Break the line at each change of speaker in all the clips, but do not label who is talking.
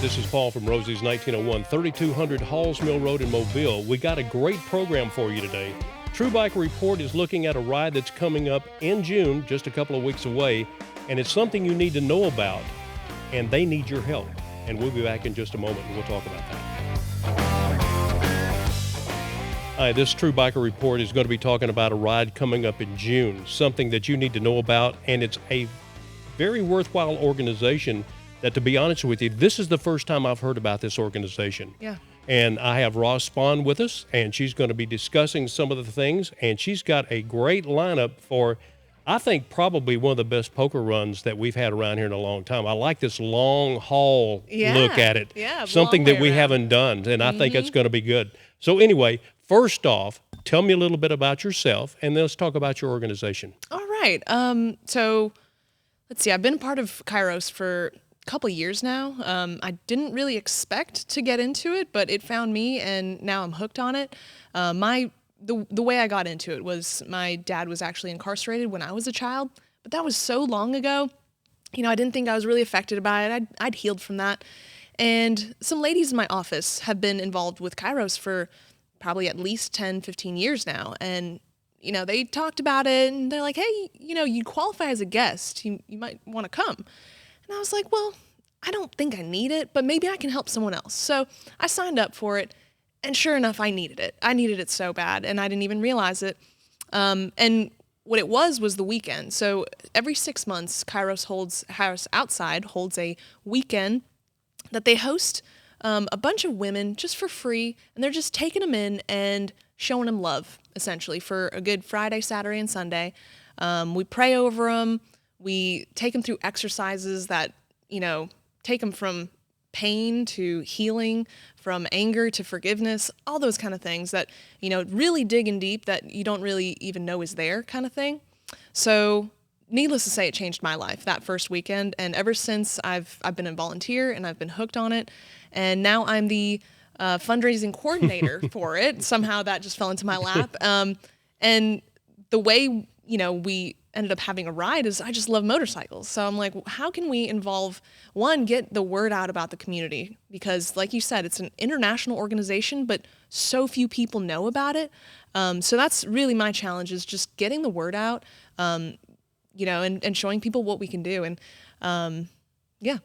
this is Paul from Rosie's 1901, 3200 Halls Mill Road in Mobile. We got a great program for you today. True Biker Report is looking at a ride that's coming up in June, just a couple of weeks away, and it's something you need to know about, and they need your help. And we'll be back in just a moment, and we'll talk about that. Hi, this True Biker Report is going to be talking about a ride coming up in June, something that you need to know about, and it's a very worthwhile organization that, to be honest with you, this is the first time I've heard about this organization.
Yeah.
And I have Ross Spahn with us, and she's going to be discussing some of the things, and she's got a great lineup for, I think, probably one of the best poker runs that we've had around here in a long time. I like this long haul look at it.
Yeah,
something that we haven't done, and I think it's going to be good. So anyway, first off, tell me a little bit about yourself, and then let's talk about your organization.
All right. So let's see. I've been a part of Kairos for couple years now. I didn't really expect to get into it, but it found me, and now I'm hooked on it. The way I got into it was my dad was actually incarcerated when I was a child, but that was so long ago. You know, I didn't think I was really affected by it. I'd healed from that. And some ladies in my office have been involved with Kairos for probably at least 10, 15 years now. And, you know, they talked about it, and they're like, hey, you know, you qualify as a guest. You might want to come. And I was like, well, I don't think I need it, but maybe I can help someone else. So I signed up for it, and sure enough, I needed it. I needed it so bad, and I didn't even realize it. And what it was the weekend. So every 6 months, Kairos Outside holds a weekend that they host a bunch of women just for free, and they're just taking them in and showing them love, essentially, for a good Friday, Saturday, and Sunday. We pray over them. We take them through exercises that, you know, take them from pain to healing, from anger to forgiveness, all those kind of things that, you know, really dig in deep that you don't really even know is there kind of thing. So needless to say, it changed my life that first weekend. And ever since I've been a volunteer, and I've been hooked on it. And now I'm the fundraising coordinator for it. Somehow that just fell into my lap. And the way, you know, we ended up having a ride is I just love motorcycles. So I'm like, how can we get the word out about the community? Because like you said, it's an international organization, but so few people know about it. So that's really my challenge, is just getting the word out, you know, and showing people what we can do. And yeah.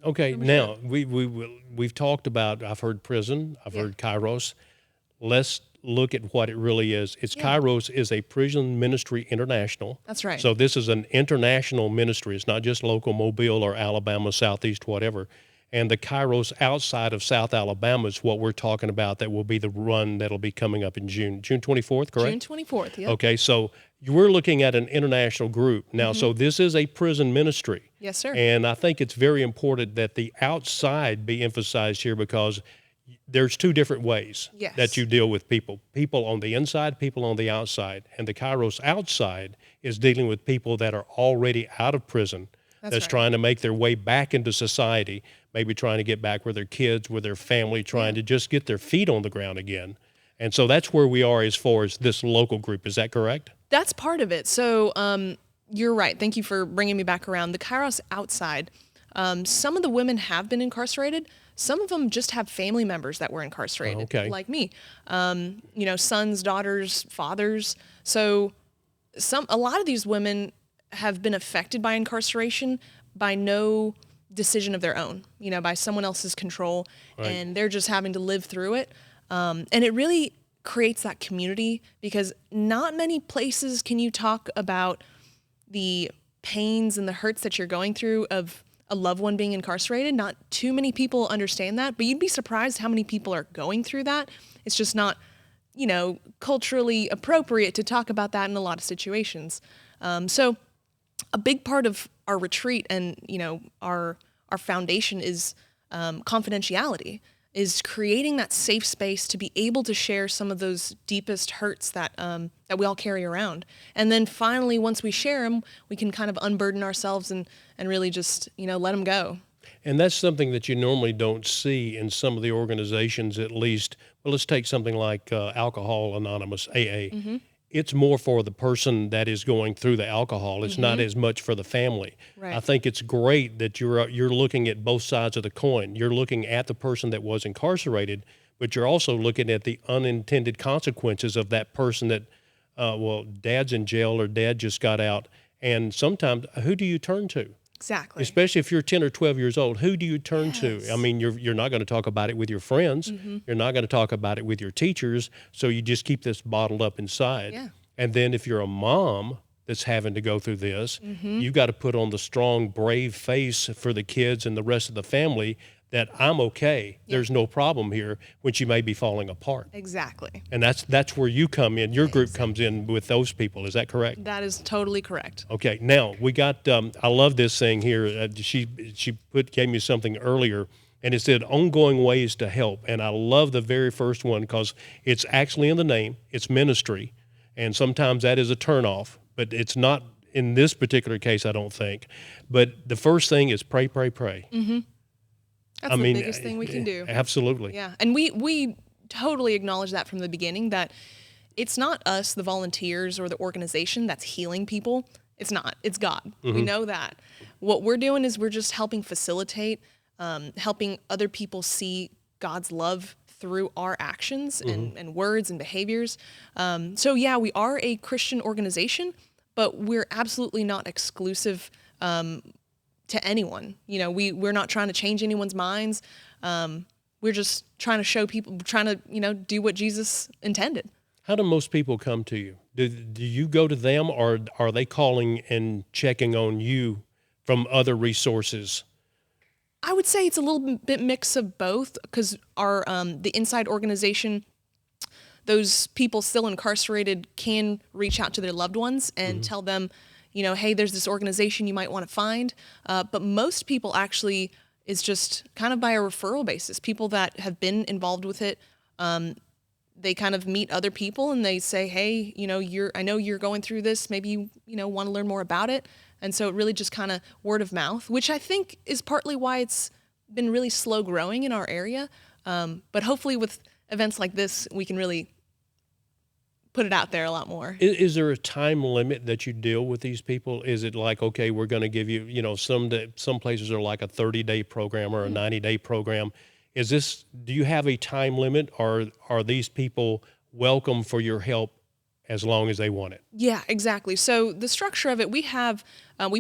Okay, now we've talked about, I've heard prison, I've heard Kairos. Let's look at what it really is. Kairos is a prison ministry international.
That's right.
So this is an international ministry. It's not just local Mobile or Alabama, Southeast, whatever. And the Kairos outside of South Alabama is what we're talking about. That will be the run that'll be coming up in June 24th, correct?
June 24th, yeah.
Okay, so we're looking at an international group. Now, so this is a prison ministry.
Yes, sir.
And I think it's very important that the outside be emphasized here, because there's two different ways that you deal with people on the inside, people on the outside. And the Kairos outside is dealing with people that are already out of prison, that's trying to make their way back into society, maybe trying to get back with their kids, with their family, trying to just get their feet on the ground again. And so that's where we are as far as this local group. Is that correct?
That's part of it. So you're right. Thank you for bringing me back around. The Kairos outside, some of the women have been incarcerated. Some of them just have family members that were incarcerated, like me. You know, sons, daughters, fathers. So a lot of these women have been affected by incarceration by no decision of their own, you know, by someone else's control, and they're just having to live through it. And it really creates that community, because not many places can you talk about the pains and the hurts that you're going through of a loved one being incarcerated. Not too many people understand that, but you'd be surprised how many people are going through that. It's just not, you know, culturally appropriate to talk about that in a lot of situations. So a big part of our retreat and, you know, our foundation is confidentiality, is creating that safe space to be able to share some of those deepest hurts that that we all carry around. And then finally, once we share them, we can kind of unburden ourselves and really just, you know, let them go.
And that's something that you normally don't see in some of the organizations, at least. Well, let's take something like Alcohol Anonymous, AA. it's more for the person that is going through the alcohol. It's not as much for the family.
Right.
I think it's great that you're looking at both sides of the coin. You're looking at the person that was incarcerated, but you're also looking at the unintended consequences of that person that, well, dad's in jail or dad just got out. And sometimes, who do you turn to?
Exactly.
Especially if you're 10 or 12 years old, who do you turn to? I mean, you're not going to talk about it with your friends. You're not going to talk about it with your teachers. So you just keep this bottled up inside.
Yeah.
And then if you're a mom that's having to go through this, you've got to put on the strong, brave face for the kids and the rest of the family that I'm okay. Yeah. There's no problem here, when she may be falling apart.
Exactly.
And that's where you come in. Your group comes in with those people. Is that correct?
That is totally correct.
Okay. Now we got. I love this thing here. She gave me something earlier, and it said ongoing ways to help. And I love the very first one because it's actually in the name. It's ministry, and sometimes that is a turnoff, but it's not in this particular case, I don't think. But the first thing is pray, pray, pray.
Mm-hmm. That's the biggest thing we can do.
Absolutely.
Yeah. And we totally acknowledge that from the beginning, that it's not us, the volunteers or the organization, that's healing people. It's not. It's God. We know that. What we're doing is we're just helping facilitate, helping other people see God's love through our actions and words and behaviors. So yeah, we are a Christian organization, but we're absolutely not exclusive to anyone. You know, we're not trying to change anyone's minds. We're just trying to show people, trying to, do what Jesus intended.
How do most people come to you? Do you go to them, or are they calling and checking on you from other resources?
I would say it's a little bit mix of both, because our the Inside organization, those people still incarcerated can reach out to their loved ones and tell them, hey, there's this organization you might want to find. But most people actually is just kind of by a referral basis. People that have been involved with it, they kind of meet other people and they say, hey, I know you're going through this. Maybe you want to learn more about it. And so it really just kind of word of mouth, which I think is partly why it's been really slow growing in our area. But hopefully with events like this, we can really put it out there a lot more.
Is there a time limit that you deal with these people? Is it like, okay, we're going to give you, some places are like a 30-day program or a 90-day program. Do you have a time limit, or are these people welcome for your help as long as they want it?
Yeah, exactly. So the structure of it, we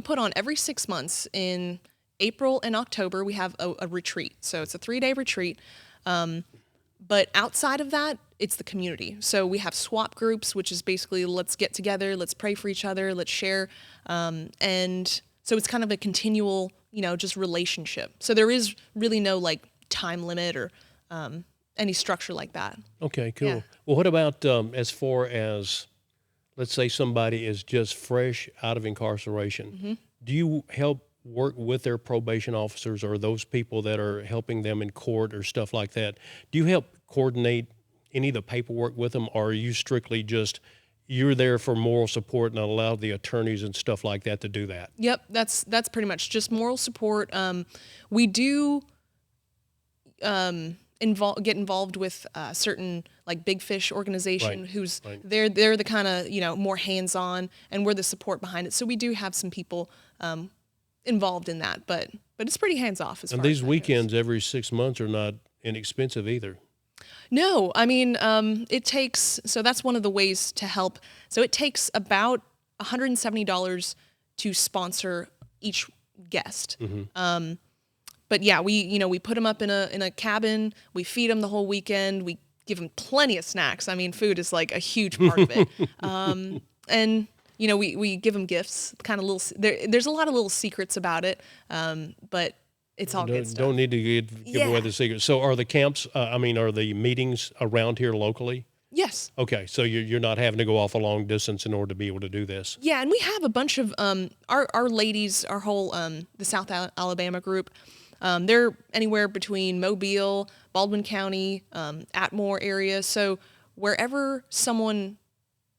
put on every 6 months. In April and October, we have a retreat. So it's a 3-day retreat. But outside of that, it's the community. So we have swap groups, which is basically let's get together, let's pray for each other, let's share. And so it's kind of a continual, just relationship. So there is really no time limit or any structure like that.
Okay, cool.
Yeah.
Well, what about as far as, let's say somebody is just fresh out of incarceration. Do you help work with their probation officers or those people that are helping them in court or stuff like that? Do you help coordinate any of the paperwork with them, or are you strictly just, you're there for moral support and allow the attorneys and stuff like that to do that?
Yep, that's pretty much just moral support. We do get involved with certain Big Fish organization, who's they're the kind of more hands-on, and we're the support behind it. So we do have some people involved in that, but it's pretty hands-off as far as
these weekends
goes.
Every 6 months are not inexpensive either.
No, I mean, it takes, so that's one of the ways to help. So it takes about $170 to sponsor each guest. But yeah, we put them up in a cabin, we feed them the whole weekend, we give them plenty of snacks. I mean, food is a huge part of it. And we give them gifts, kind of there's a lot of little secrets about it, but it's all good stuff.
Don't need to give away the secrets. So are the camps, are the meetings around here locally?
Yes.
Okay, so you're not having to go off a long distance in order to be able to do this.
Yeah, and we have a bunch of, our ladies, our whole, the South Alabama group, they're anywhere between Mobile, Baldwin County, Atmore area. So wherever someone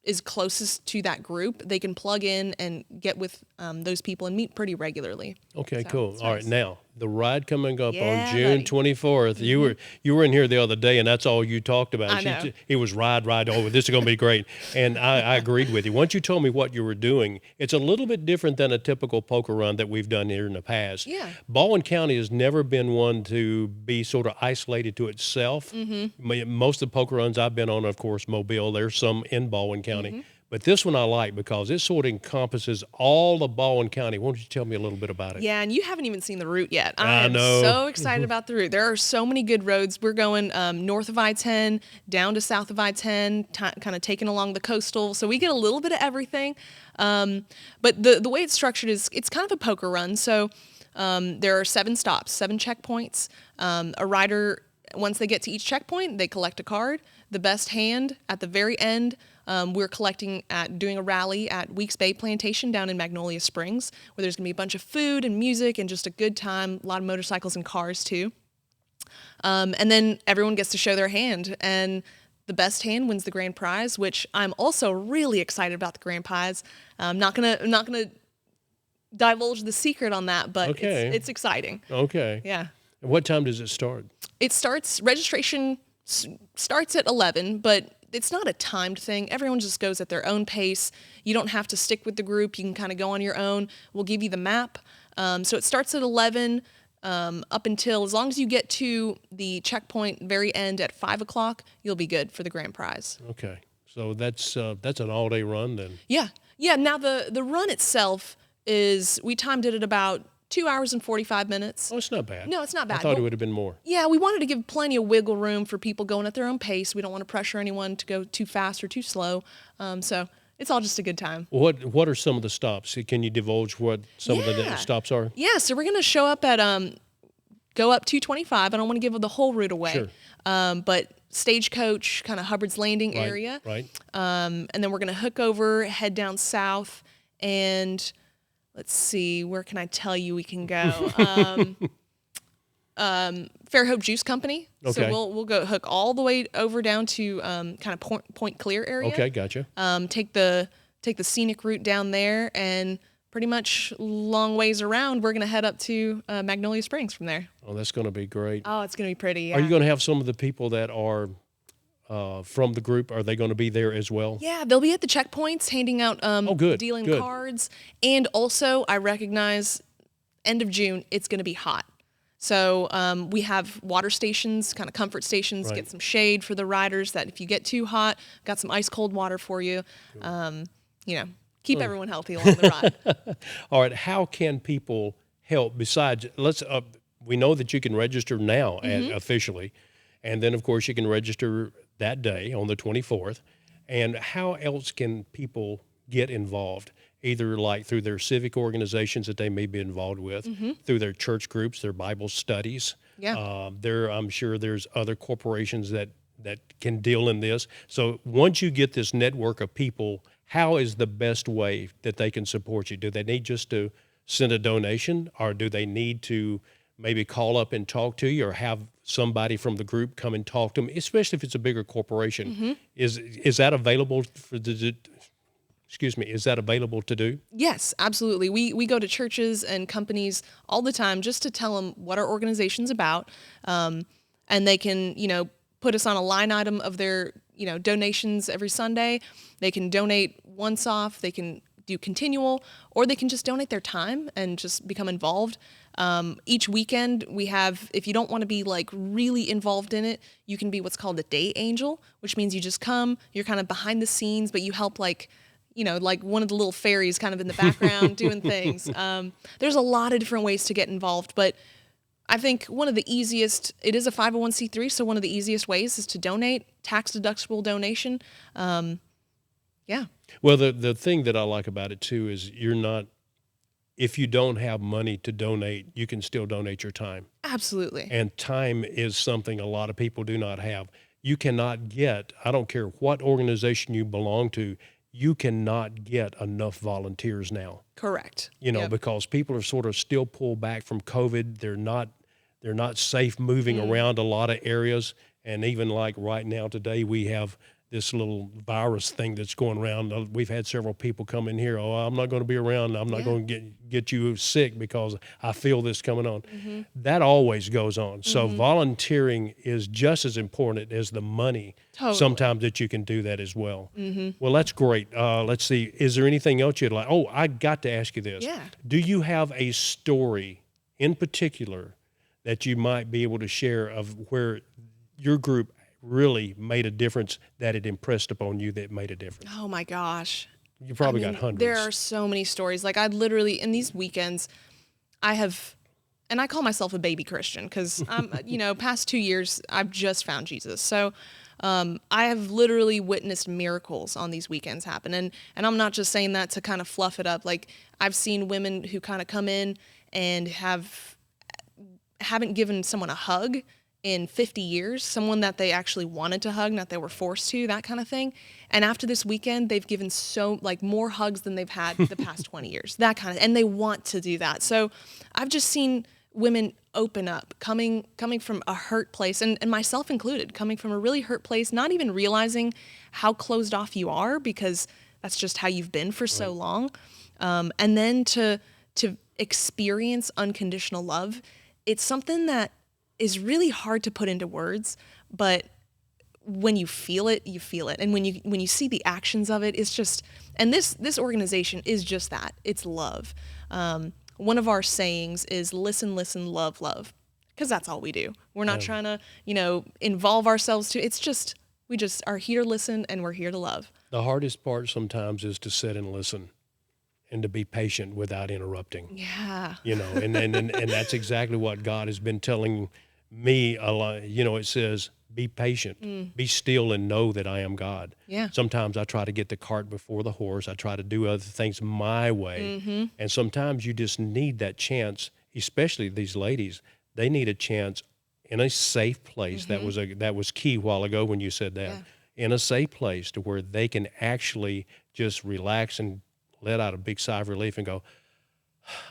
is closest to that group, they can plug in and get with those people and meet pretty regularly.
Okay,
so,
cool. All right, now, The ride coming up on
Yeah,
June
buddy.
24th. You were in here the other day, and that's all you talked about.
I know.
It was ride. Oh, this is going to be great. And I agreed with you. Once you told me what you were doing, it's a little bit different than a typical poker run that we've done here in the past.
Yeah.
Baldwin County has never been one to be sort of isolated to itself. Most of the poker runs I've been on, of course, Mobile. There's some in Baldwin County. But this one I like because it sort of encompasses all of Baldwin County. Why don't you tell me a little bit about it?
Yeah, and you haven't even seen the route yet.
I
am
know.
so excited about the route. There are so many good roads. We're going north of I-10, down to south of I-10, kind of taking along the coastal. So we get a little bit of everything. But the way it's structured is it's kind of a poker run. So there are 7 stops, 7 checkpoints. A rider, once they get to each checkpoint, they collect a card. The best hand at the very end, we're doing a rally at Weeks Bay Plantation down in Magnolia Springs, where there's going to be a bunch of food and music and just a good time, a lot of motorcycles and cars too. And then everyone gets to show their hand, and the best hand wins the grand prize, which I'm also really excited about the grand prize. I'm not gonna divulge the secret on that, but it's exciting.
Okay.
Yeah.
And what time does it start?
Registration starts at 11, but it's not a timed thing. Everyone just goes at their own pace. You don't have to stick with the group. You can kind of go on your own. We'll give you the map. So it starts at 11 up until, as long as you get to the checkpoint very end at 5 o'clock, you'll be good for the grand prize.
Okay. So that's an all-day run then?
Yeah. Yeah. Now, the run itself we timed it at about 2 hours and 45 minutes.
Oh, it's not bad.
No, it's not bad.
I thought it would have been more.
Yeah, we wanted to give plenty of wiggle room for people going at their own pace. We don't want to pressure anyone to go too fast or too slow. So it's all just a good time.
What are some of the stops? Can you divulge what some of the stops are?
Yeah, so we're going to show up at go up 225. I don't want to give the whole route away.
Sure.
But Stagecoach, kind of Hubbard's Landing area.
Right.
And then we're going to hook over, head down south, and let's see, where can I tell you we can go? Fairhope Juice Company.
Okay.
So we'll go hook all the way over down to kind of Point Clear area.
Okay, gotcha.
Take the scenic route down there, and pretty much long ways around, we're going to head up to Magnolia Springs from there.
Oh, that's going to be great.
Oh, it's going to be pretty. Yeah.
Are you going to have some of the people that are from the group? Are they going to be there as well?
Yeah, they'll be at the checkpoints handing out dealing cards. And also, I recognize end of June, it's going to be hot. So we have water stations, kind of comfort stations, get some shade for the riders that if you get too hot, got some ice cold water for you. Keep everyone healthy along the ride.
All right, how can people help besides, we know that you can register now officially, and then of course you can register that day on the 24th. And how else can people get involved? Either like through their civic organizations that they may be involved with, through their church groups, their Bible studies.
Yeah.
I'm sure there's other corporations that can deal in this. So once you get this network of people, how is the best way that they can support you? Do they need just to send a donation, or do they need to maybe call up and talk to you, or have somebody from the group come and talk to them, especially if it's a bigger corporation? Is that available is that available to do?
Yes, absolutely. We go to churches and companies all the time just to tell them what our organization's about, and they can, put us on a line item of their, donations every Sunday. They can donate once off. They can do continual, or they can just donate their time and just become involved. Each weekend we have, if you don't want to be like really involved in it, you can be what's called a day angel, which means you just come, you're kind of behind the scenes, but you help like one of the little fairies kind of in the background doing things. There's a lot of different ways to get involved, but I think one of the easiest, it is a 501c3, so one of the easiest ways is to donate, tax-deductible donation. Yeah.
Well, the thing that I like about it, too, is if you don't have money to donate, you can still donate your time.
Absolutely.
And time is something a lot of people do not have. You cannot get, I don't care what organization you belong to, you cannot get enough volunteers now.
Correct.
Because people are sort of still pulled back from COVID. They're not safe moving around a lot of areas. And even like right now today, we have this little virus thing that's going around. We've had several people come in here. Oh, I'm not going to be around. I'm not going to get you sick because I feel this coming on. Mm-hmm. That always goes on. So volunteering is just as important as the money. Totally. Sometimes that you can do that as well. Mm-hmm. Well, that's great. Let's see. Is there anything else you'd like? Oh, I got to ask you this.
Yeah.
Do you have a story in particular that you might be able to share of where your group really made a difference, that it impressed upon you, that made a difference?
Oh my gosh.
You probably got hundreds.
There are so many stories. Like I'd literally, in these weekends, and I call myself a baby Christian because I'm, past 2 years, I've just found Jesus. So I have literally witnessed miracles on these weekends happen. And I'm not just saying that to kind of fluff it up. Like I've seen women who kind of come in and haven't given someone a hug in 50 years, someone that they actually wanted to hug, not they were forced to, that kind of thing. And after this weekend, they've given more hugs than they've had the past 20 years, that kind of, and they want to do that. So I've just seen women open up, coming from a hurt place, and myself included, coming from a really hurt place, not even realizing how closed off you are because that's just how you've been for so long. And then to experience unconditional love, it's something that is really hard to put into words, but when you feel it, you feel it. And when you see the actions of it, it's just, and this organization is just that. It's love. One of our sayings is listen, listen, love, love, because that's all we do. We're not trying to, involve ourselves it's just, we just are here to listen and we're here to love.
The hardest part sometimes is to sit and listen and to be patient without interrupting.
Yeah.
And that's exactly what God has been telling me a lot. It says, be patient, be still and know that I am God.
Yeah.
Sometimes I try to get the cart before the horse. I try to do other things my way. Mm-hmm. And sometimes you just need that chance, especially these ladies. They need a chance in a safe place. Mm-hmm. That was key a while ago when you said that. Yeah. In a safe place to where they can actually just relax and let out a big sigh of relief and go,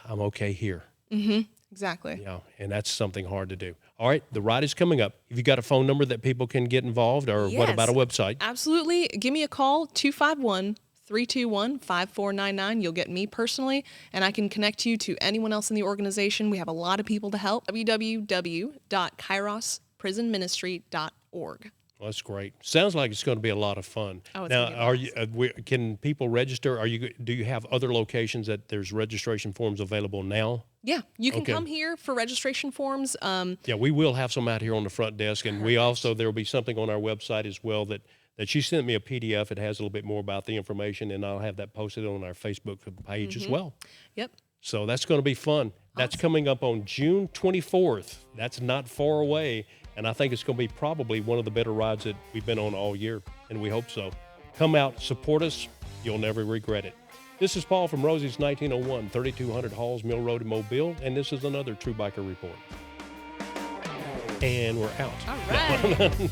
I'm okay here.
Mm-hmm. Exactly.
Yeah, and that's something hard to do. All right, the ride is coming up. Have you got a phone number that people can get involved, or what about a website?
Absolutely. Give me a call, 251-321-5499. You'll get me personally, and I can connect you to anyone else in the organization. We have a lot of people to help. www.kairosprisonministry.org.
Well, that's great. Sounds like it's going to be a lot of fun.
Oh,
now, can people register? Do you have other locations that there's registration forms available now?
Yeah, you can come here for registration forms.
We will have some out here on the front desk, and there will be something on our website as well that she sent me a PDF. It has a little bit more about the information, and I'll have that posted on our Facebook page as well.
Yep.
So that's going to be fun. Awesome. That's coming up on June 24th. That's not far away. And I think it's going to be probably one of the better rides that we've been on all year, and we hope so. Come out, support us. You'll never regret it. This is Paul from Rosie's 1901, 3200 Halls Mill Road in Mobile, and this is another True Biker Report. And we're out.
All right.